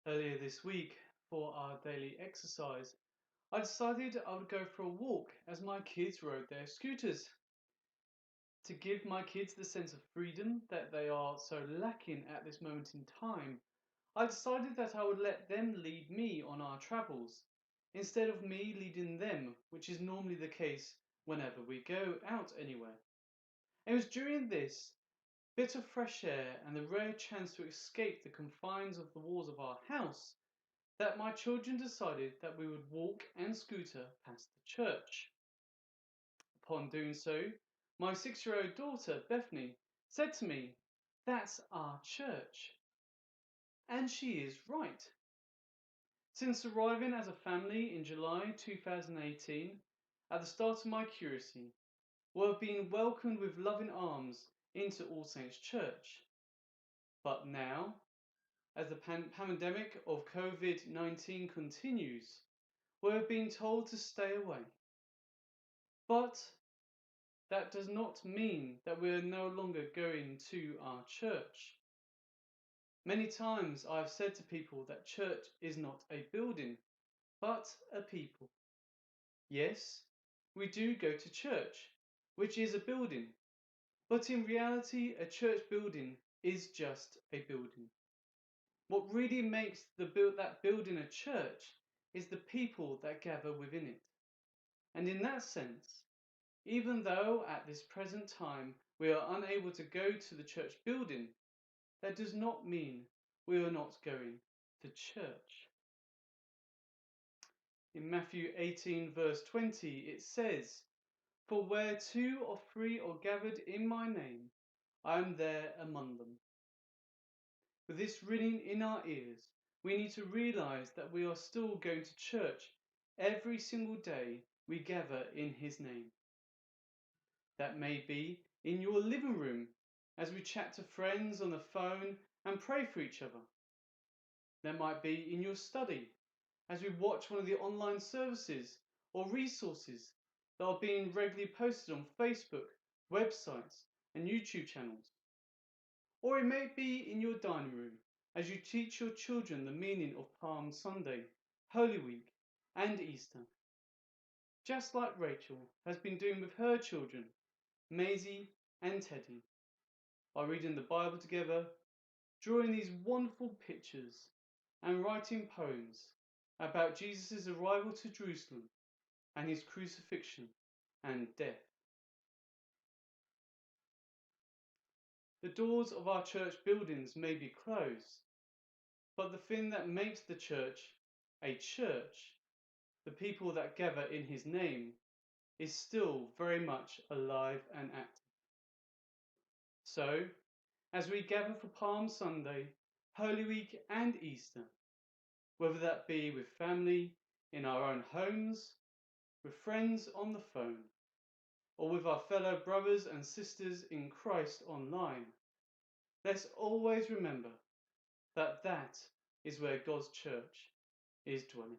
Earlier this week, for our daily exercise, I decided I would go for a walk as my kids rode their scooters. To give my kids the sense of freedom that they are so lacking at this moment in time, I decided that I would let them lead me on our travels, instead of me leading them, which is normally the case whenever we go out anywhere. It was during this bit of fresh air and the rare chance to escape the confines of the walls of our house that my children decided that we would walk and scooter past the church. Upon doing so, my 6-year-old daughter, Bethany, said to me, "That's our church." And she is right. Since arriving as a family in July 2018, at the start of my curacy, we have been welcomed with loving arms into All Saints Church. But now, as the pandemic of COVID-19 continues, we have been told to stay away. But that does not mean that we are no longer going to our church. Many times I have said to people that church is not a building, but a people. Yes, we do go to church, which is a building, but in reality, a church building is just a building. What really makes that building a church is the people that gather within it. And in that sense, even though at this present time we are unable to go to the church building, that does not mean we are not going to church. In Matthew 18 verse 20 it says, "For where 2 or 3 are gathered in my name, I am there among them." With this ringing in our ears, we need to realize that we are still going to church every single day we gather in His name. That may be in your living room as we chat to friends on the phone and pray for each other. That might be in your study as we watch one of the online services or resources that are being regularly posted on Facebook, websites, and YouTube channels. Or it may be in your dining room as you teach your children the meaning of Palm Sunday, Holy Week, and Easter. Just like Rachel has been doing with her children, Maisie and Teddy, by reading the Bible together, drawing these wonderful pictures, and writing poems about Jesus' arrival to Jerusalem and his crucifixion and death. The doors of our church buildings may be closed, but the thing that makes the church a church, the people that gather in his name, is still very much alive and active. So, as we gather for Palm Sunday, Holy Week, and Easter, whether that be with family in our own homes, with friends on the phone, or with our fellow brothers and sisters in Christ online, let's always remember that that is where God's church is dwelling.